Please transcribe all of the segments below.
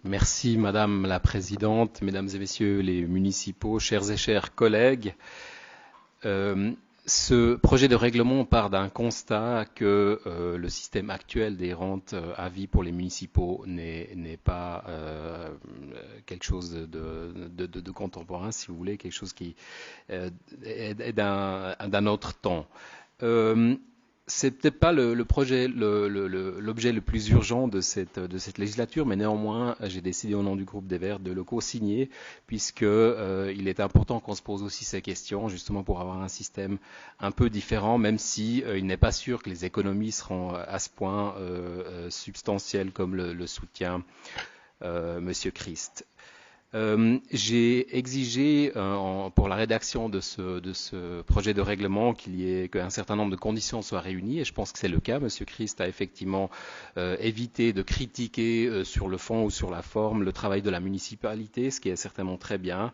Merci Madame la Présidente, Mesdames et Messieurs les municipaux, chers et chers collègues. Euh, Ce projet de règlement part d'un constat que le système actuel des rentes à vie pour les municipaux n'est pas quelque chose de contemporain, si vous voulez, quelque chose qui est d'un autre temps. Euh, C'est peut-être pas le projet, l'objet le plus urgent de cette législature, mais néanmoins, j'ai décidé au nom du groupe des Verts de le co-signer, puisque il est important qu'on se pose aussi ces questions, justement pour avoir un système un peu différent, même si il n'est pas sûr que les économies seront à ce point substantielles comme le soutient Monsieur Christ. J'ai exigé pour la rédaction de ce projet de règlement qu'un certain nombre de conditions soient réunies et je pense que c'est le cas. Monsieur Christ a effectivement évité de critiquer sur le fond ou sur la forme le travail de la municipalité, ce qui est certainement très bien.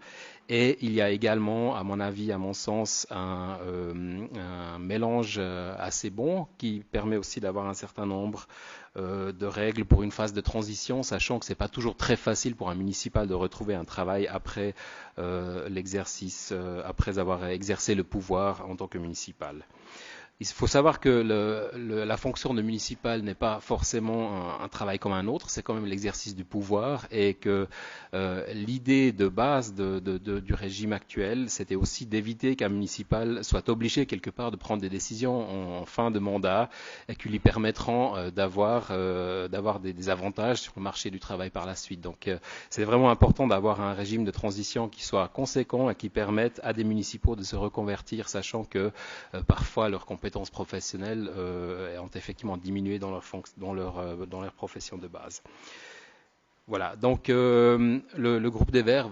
Et il y a également, à mon avis, à mon sens, un mélange assez bon qui permet aussi d'avoir un certain nombre de règles pour une phase de transition, sachant que ce n'est pas toujours très facile pour un municipal de retrouver un travail après l'exercice, après avoir exercé le pouvoir en tant que municipal. Il faut savoir que la fonction de municipal n'est pas forcément un travail comme un autre, c'est quand même l'exercice du pouvoir et que l'idée de base du régime actuel, c'était aussi d'éviter qu'un municipal soit obligé quelque part de prendre des décisions en fin de mandat et qui lui permettront d'avoir des avantages sur le marché du travail par la suite. Donc c'est vraiment important d'avoir un régime de transition qui soit conséquent et qui permette à des municipaux de se reconvertir, sachant que parfois leurs compétences professionnelles ont effectivement diminué dans leur profession de base. Voilà, donc le groupe des Verts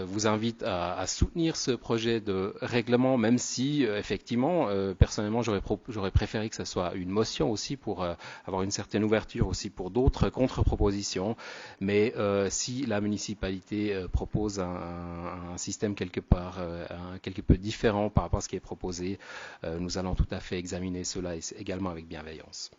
vous invite à soutenir ce projet de règlement, même si effectivement, personnellement, j'aurais préféré que ce soit une motion aussi pour avoir une certaine ouverture aussi pour d'autres contre-propositions. Mais si la municipalité propose un système quelque part quelque peu différent par rapport à ce qui est proposé, nous allons tout à fait examiner cela également avec bienveillance.